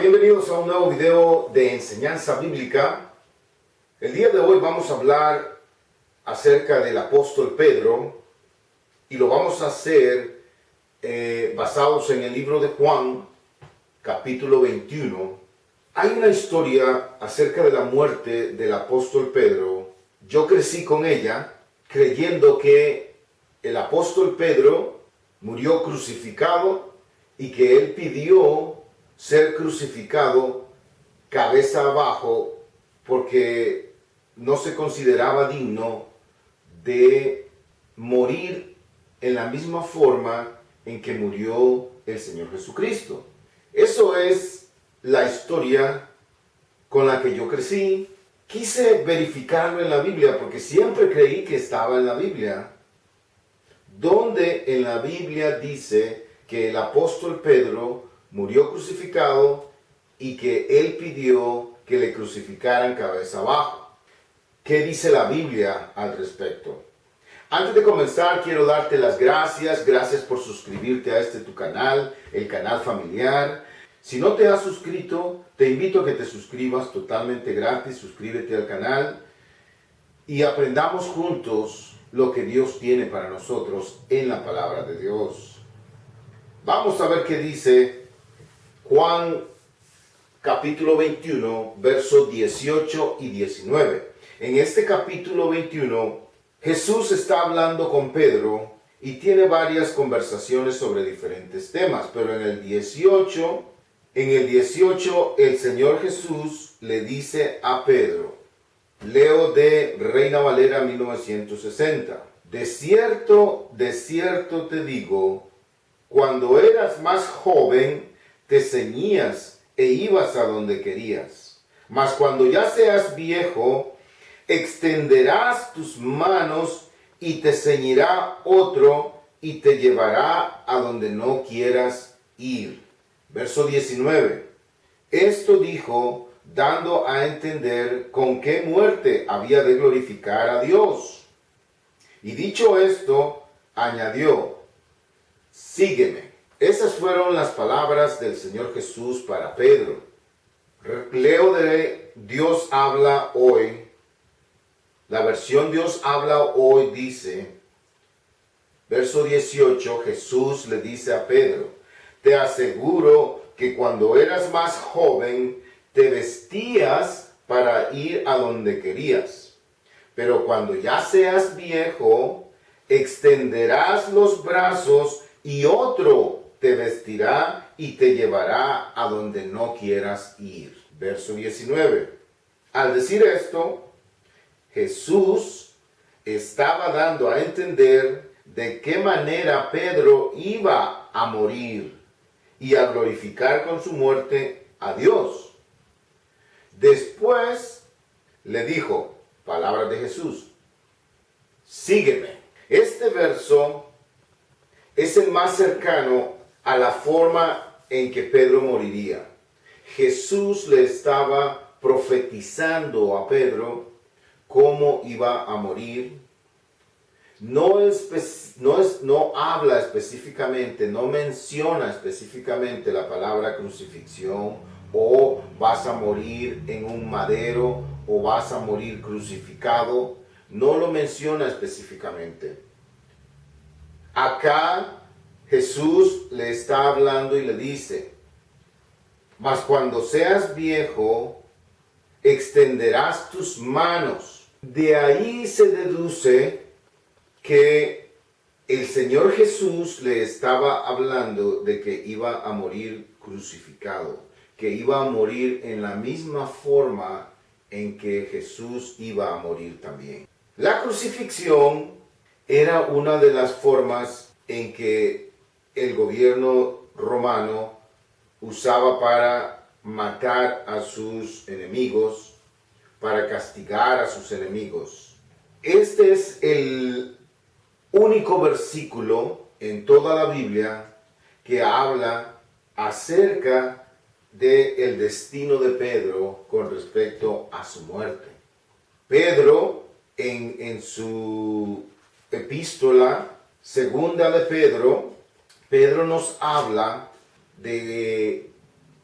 bienvenidos a un nuevo video de enseñanza bíblica. El día de hoy vamos a hablar acerca del apóstol Pedro y lo vamos a hacer basados en el libro de Juan, capítulo 21. Hay una historia acerca de la muerte del apóstol Pedro. Yo crecí con ella creyendo que el apóstol Pedro murió crucificado y que él pidió ser crucificado cabeza abajo porque no se consideraba digno de morir en la misma forma en que murió el Señor Jesucristo. Eso es la historia con la que yo crecí. Quise verificarlo en la Biblia porque siempre creí que estaba en la Biblia. Donde en la Biblia dice que el apóstol Pedro murió crucificado y que él pidió que le crucificaran cabeza abajo. ¿Qué dice la Biblia al respecto? Antes de comenzar, quiero darte las gracias. Gracias por suscribirte a tu canal, el canal familiar. Si no te has suscrito, te invito a que te suscribas totalmente gratis. Suscríbete al canal y aprendamos juntos lo que Dios tiene para nosotros en la palabra de Dios. Vamos a ver qué dice Juan capítulo 21, versos 18 y 19. En este capítulo 21, Jesús está hablando con Pedro y tiene varias conversaciones sobre diferentes temas, pero en el 18 el Señor Jesús le dice a Pedro, leo de Reina Valera 1960, de cierto te digo, cuando eras más joven, te ceñías e ibas a donde querías. Mas cuando ya seas viejo, extenderás tus manos y te ceñirá otro y te llevará a donde no quieras ir. Verso 19. Esto dijo, dando a entender con qué muerte había de glorificar a Dios. Y dicho esto, añadió, sígueme. Esas fueron las palabras del Señor Jesús para Pedro. Leo de Dios habla hoy. La versión Dios habla hoy dice, verso 18, Jesús le dice a Pedro, te aseguro que cuando eras más joven, te vestías para ir a donde querías. Pero cuando ya seas viejo, extenderás los brazos y otro te vestirá y te llevará a donde no quieras ir. Verso 19. Al decir esto, Jesús estaba dando a entender de qué manera Pedro iba a morir y a glorificar con su muerte a Dios. Después le dijo, palabras de Jesús, sígueme. Este verso es el más cercano a la forma en que Pedro moriría. Jesús le estaba profetizando a Pedro cómo iba a morir. No habla específicamente, no menciona específicamente la palabra crucifixión o vas a morir en un madero o vas a morir crucificado. No lo menciona específicamente. Acá Jesús le está hablando y le dice, mas cuando seas viejo, extenderás tus manos. De ahí se deduce que el Señor Jesús le estaba hablando de que iba a morir crucificado, que iba a morir en la misma forma en que Jesús iba a morir también. La crucifixión era una de las formas en que el gobierno romano usaba para matar a sus enemigos, para castigar a sus enemigos. Este es el único versículo en toda la Biblia que habla acerca del destino de Pedro con respecto a su muerte. Pedro, en su epístola segunda de Pedro nos habla de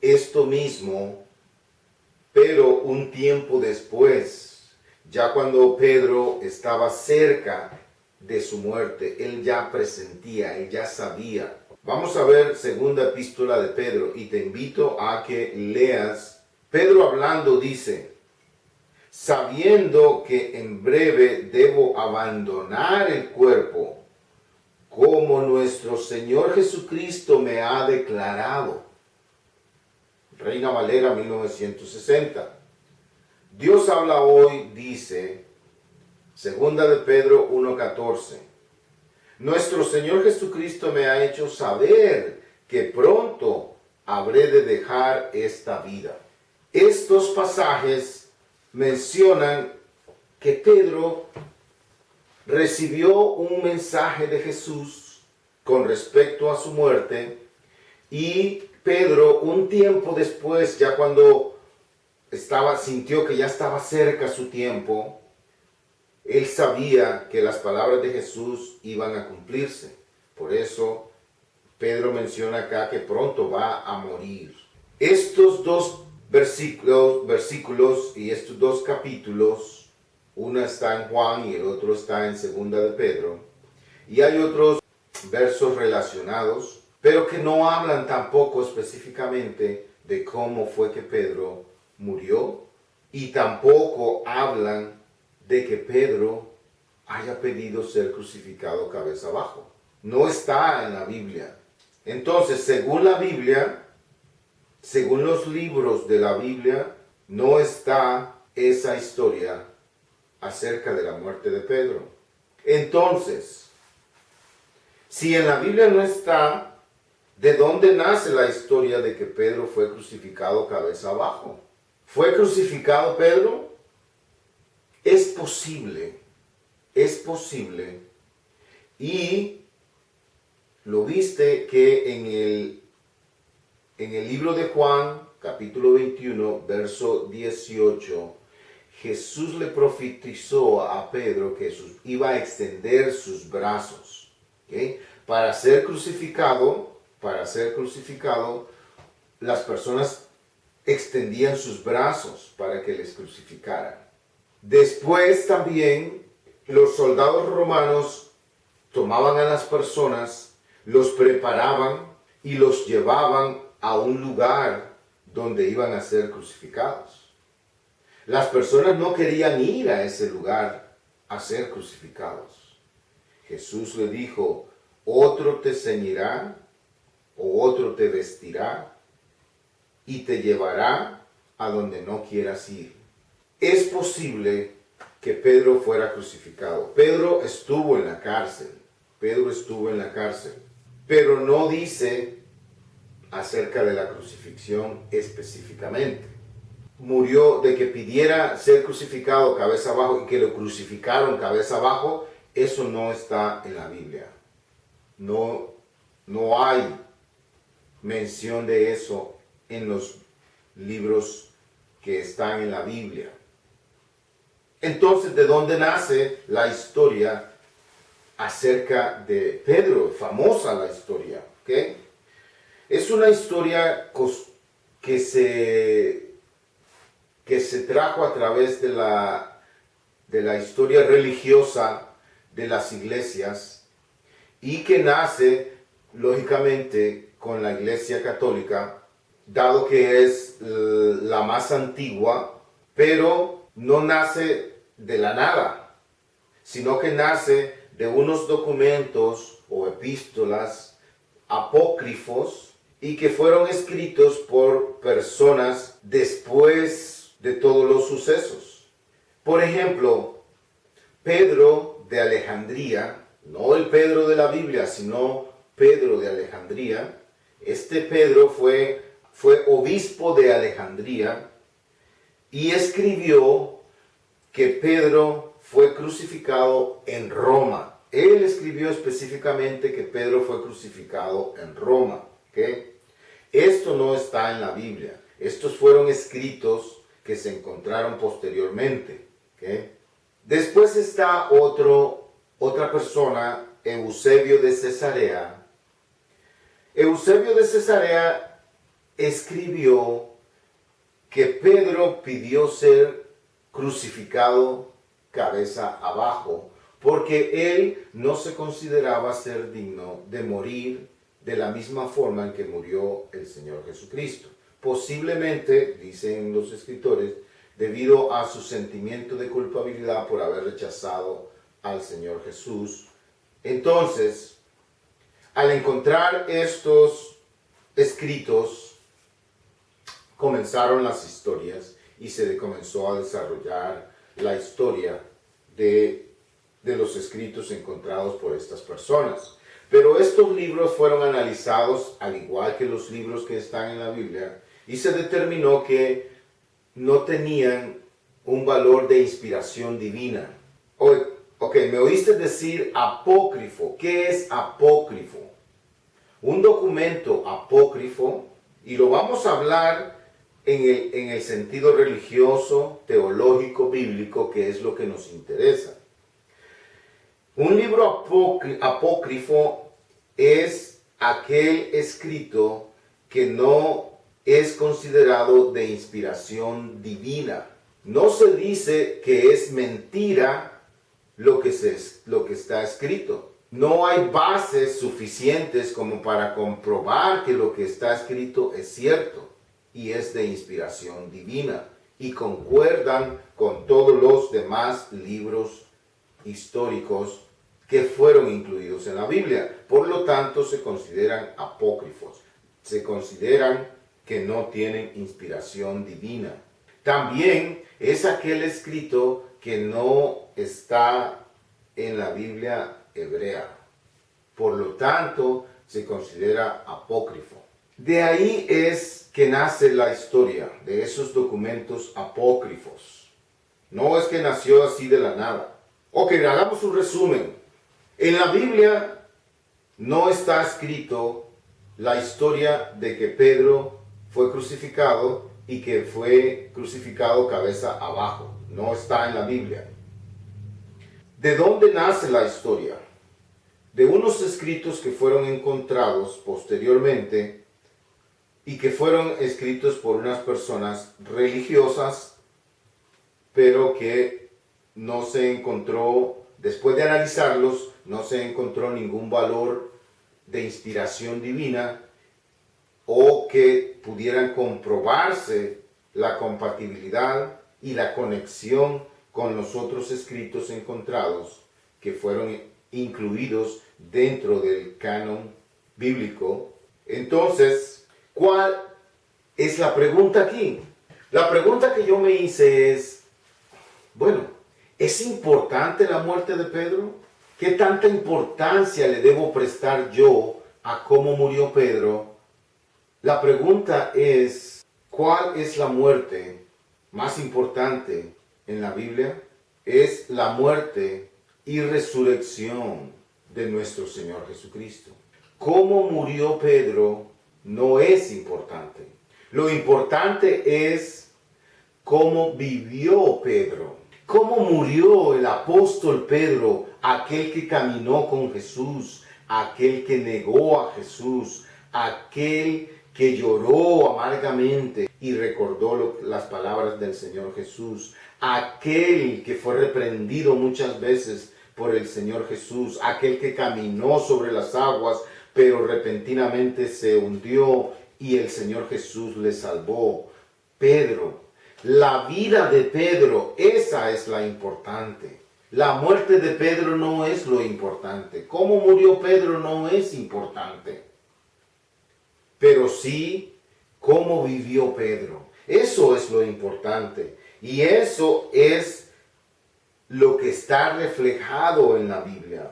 esto mismo, pero un tiempo después, ya cuando Pedro estaba cerca de su muerte, él ya presentía, él ya sabía. Vamos a ver segunda epístola de Pedro y te invito a que leas. Pedro hablando dice, sabiendo que en breve debo abandonar el cuerpo, como nuestro Señor Jesucristo me ha declarado. Reina Valera 1960. Dios habla hoy, dice, segunda de Pedro 1:14. Nuestro Señor Jesucristo me ha hecho saber que pronto habré de dejar esta vida. Estos pasajes mencionan que Pedro recibió un mensaje de Jesús con respecto a su muerte y Pedro un tiempo después, ya cuando sintió que ya estaba cerca su tiempo, él sabía que las palabras de Jesús iban a cumplirse. Por eso Pedro menciona acá que pronto va a morir. Estos dos versículos y estos dos capítulos, uno está en Juan y el otro está en segunda de Pedro, y hay otros versos relacionados, pero que no hablan tampoco específicamente de cómo fue que Pedro murió, y tampoco hablan de que Pedro haya pedido ser crucificado cabeza abajo. No está en la Biblia. Entonces, según la Biblia, según los libros de la Biblia, no está esa historia acerca de la muerte de Pedro. Entonces, si en la Biblia no está, ¿de dónde nace la historia de que Pedro fue crucificado cabeza abajo? ¿Fue crucificado Pedro? Es posible, y lo viste que en el libro de Juan, capítulo 21, verso 18, Jesús le profetizó a Pedro que iba a extender sus brazos, ¿okay? Para ser crucificado, las personas extendían sus brazos para que les crucificaran. Después también los soldados romanos tomaban a las personas, los preparaban y los llevaban a un lugar donde iban a ser crucificados. Las personas no querían ir a ese lugar a ser crucificados. Jesús le dijo, otro te ceñirá o otro te vestirá y te llevará a donde no quieras ir. Es posible que Pedro fuera crucificado. Pedro estuvo en la cárcel, pero no dice acerca de la crucifixión específicamente. Murió de que pidiera ser crucificado cabeza abajo y que lo crucificaron cabeza abajo, eso no está en la Biblia. No hay mención de eso en los libros que están en la Biblia. Entonces, ¿de dónde nace la historia acerca de Pedro? Famosa la historia, ¿ok? Es una historia que se trajo a través de la historia religiosa de las iglesias y que nace, lógicamente, con la Iglesia Católica, dado que es la más antigua, pero no nace de la nada, sino que nace de unos documentos o epístolas apócrifos y que fueron escritos por personas después de todos los sucesos. Por ejemplo, Pedro de Alejandría, no el Pedro de la Biblia, sino Pedro de Alejandría. Este Pedro fue obispo de Alejandría y escribió que Pedro fue crucificado en Roma. Él escribió específicamente que Pedro fue crucificado en Roma. ¿Okay? Esto no está en la Biblia. Estos fueron escritos que se encontraron posteriormente. ¿Okay? Después está otra persona, Eusebio de Cesarea. Eusebio de Cesarea escribió que Pedro pidió ser crucificado cabeza abajo, porque él no se consideraba ser digno de morir de la misma forma en que murió el Señor Jesucristo. Posiblemente, dicen los escritores, debido a su sentimiento de culpabilidad por haber rechazado al Señor Jesús. Entonces, al encontrar estos escritos, comenzaron las historias y se comenzó a desarrollar la historia de los escritos encontrados por estas personas. Pero estos libros fueron analizados al igual que los libros que están en la Biblia y se determinó que no tenían un valor de inspiración divina. Ok, me oíste decir apócrifo. ¿Qué es apócrifo? Un documento apócrifo, y lo vamos a hablar en el sentido religioso, teológico, bíblico, que es lo que nos interesa. Un libro apócrifo es aquel escrito que no es considerado de inspiración divina. No se dice que es mentira lo que está escrito. No hay bases suficientes como para comprobar que lo que está escrito es cierto y es de inspiración divina y concuerdan con todos los demás libros históricos que fueron incluidos en la Biblia. Por lo tanto, se consideran apócrifos. Se consideran que no tienen inspiración divina. También es aquel escrito que no está en la Biblia hebrea. Por lo tanto, se considera apócrifo. De ahí es que nace la historia de esos documentos apócrifos. No es que nació así de la nada. Ok, hagamos un resumen. En la Biblia no está escrito la historia de que Pedro fue crucificado y que fue crucificado cabeza abajo. No está en la Biblia. ¿De dónde nace la historia? De unos escritos que fueron encontrados posteriormente y que fueron escritos por unas personas religiosas, pero que no se encontró, después de analizarlos, no se encontró ningún valor de inspiración divina o que pudieran comprobarse la compatibilidad y la conexión con los otros escritos encontrados que fueron incluidos dentro del canon bíblico. Entonces, ¿cuál es la pregunta aquí? La pregunta que yo me hice es, bueno, ¿es importante la muerte de Pedro? ¿Qué tanta importancia le debo prestar yo a cómo murió Pedro? La pregunta es, ¿cuál es la muerte más importante en la Biblia? Es la muerte y resurrección de nuestro Señor Jesucristo. Cómo murió Pedro no es importante. Lo importante es cómo vivió Pedro. Cómo murió el apóstol Pedro, aquel que caminó con Jesús, aquel que negó a Jesús, aquel que lloró amargamente y recordó las palabras del Señor Jesús, aquel que fue reprendido muchas veces por el Señor Jesús, aquel que caminó sobre las aguas, pero repentinamente se hundió y el Señor Jesús le salvó. Pedro, la vida de Pedro, esa es la importante. La muerte de Pedro no es lo importante. Cómo murió Pedro no es importante. Pero sí, cómo vivió Pedro. Eso es lo importante. Y eso es lo que está reflejado en la Biblia.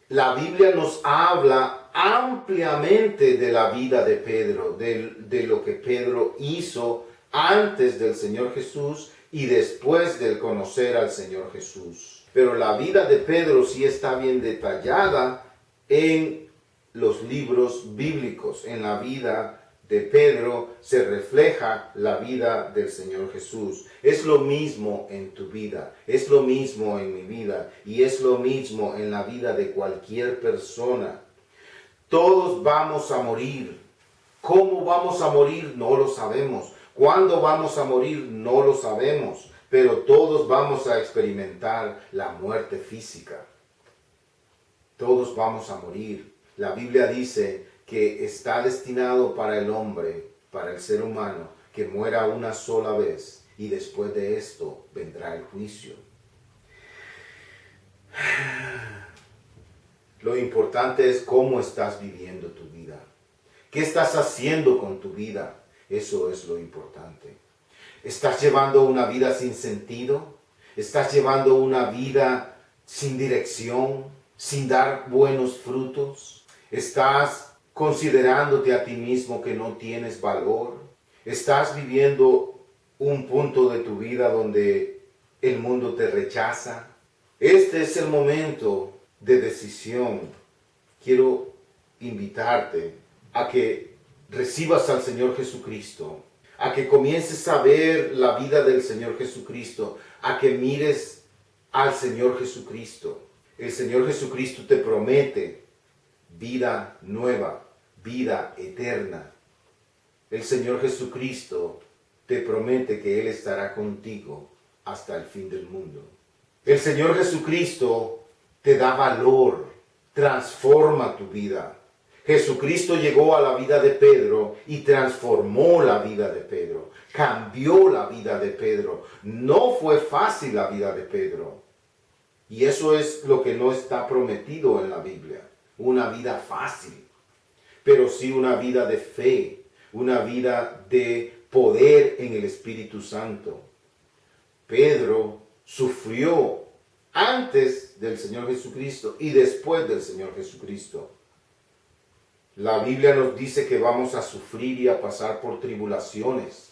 La Biblia nos habla ampliamente de la vida de Pedro, de lo que Pedro hizo antes del Señor Jesús y después del conocer al Señor Jesús. Pero la vida de Pedro sí está bien detallada en los libros bíblicos. En la vida de Pedro se refleja la vida del Señor Jesús. Es lo mismo en tu vida, es lo mismo en mi vida y es lo mismo en la vida de cualquier persona. Todos vamos a morir. ¿Cómo vamos a morir? No lo sabemos. ¿Cuándo vamos a morir? No lo sabemos. Pero todos vamos a experimentar la muerte física. Todos vamos a morir. La Biblia dice que está destinado para el hombre, para el ser humano, que muera una sola vez y después de esto vendrá el juicio. Lo importante es cómo estás viviendo tu vida. ¿Qué estás haciendo con tu vida? Eso es lo importante. ¿Estás llevando una vida sin sentido? ¿Estás llevando una vida sin dirección, sin dar buenos frutos? ¿Estás considerándote a ti mismo que no tienes valor? ¿Estás viviendo un punto de tu vida donde el mundo te rechaza? Este es el momento de decisión. Quiero invitarte a que recibas al Señor Jesucristo, a que comiences a ver la vida del Señor Jesucristo, a que mires al Señor Jesucristo. El Señor Jesucristo te promete vida nueva, vida eterna. El Señor Jesucristo te promete que Él estará contigo hasta el fin del mundo. El Señor Jesucristo te da valor, transforma tu vida. Jesucristo llegó a la vida de Pedro y transformó la vida de Pedro, cambió la vida de Pedro. No fue fácil la vida de Pedro. Y eso es lo que no está prometido en la Biblia, una vida fácil, pero sí una vida de fe, una vida de poder en el Espíritu Santo. Pedro sufrió antes del Señor Jesucristo y después del Señor Jesucristo. La Biblia nos dice que vamos a sufrir y a pasar por tribulaciones,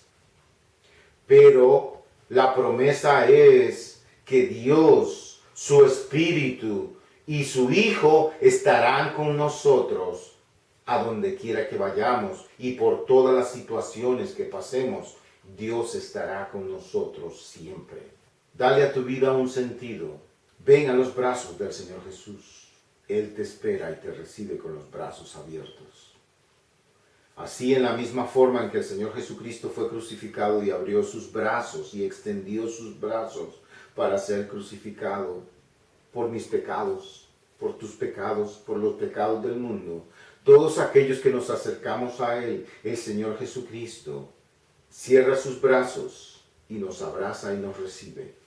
pero la promesa es que Dios, su Espíritu y su Hijo estarán con nosotros a donde quiera que vayamos y por todas las situaciones que pasemos, Dios estará con nosotros siempre. Dale a tu vida un sentido. Ven a los brazos del Señor Jesús. Él te espera y te recibe con los brazos abiertos. Así, en la misma forma en que el Señor Jesucristo fue crucificado y abrió sus brazos y extendió sus brazos para ser crucificado por mis pecados, por tus pecados, por los pecados del mundo, todos aquellos que nos acercamos a Él, el Señor Jesucristo, cierra sus brazos y nos abraza y nos recibe.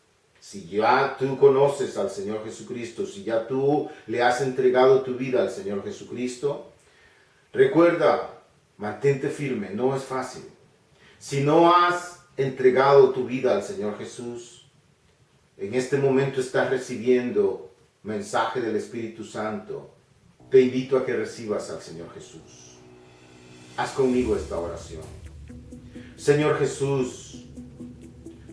Si ya tú conoces al Señor Jesucristo, si ya tú le has entregado tu vida al Señor Jesucristo, recuerda, mantente firme, no es fácil. Si no has entregado tu vida al Señor Jesús, en este momento estás recibiendo mensaje del Espíritu Santo. Te invito a que recibas al Señor Jesús. Haz conmigo esta oración. Señor Jesús,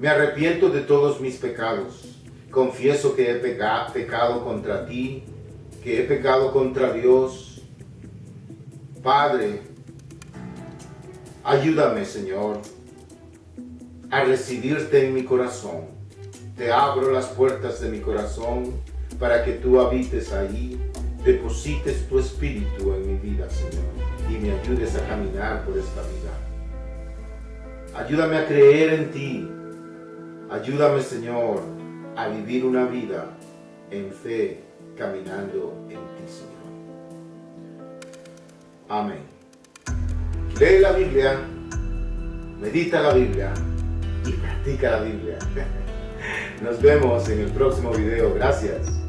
me arrepiento de todos mis pecados. Confieso que he pecado contra ti, que he pecado contra Dios. Padre, ayúdame, Señor, a recibirte en mi corazón. Te abro las puertas de mi corazón para que tú habites ahí, deposites tu espíritu en mi vida, Señor, y me ayudes a caminar por esta vida. Ayúdame a creer en ti. Ayúdame, Señor, a vivir una vida en fe, caminando en ti, Señor. Amén. Lee la Biblia, medita la Biblia y practica la Biblia. Nos vemos en el próximo video. Gracias.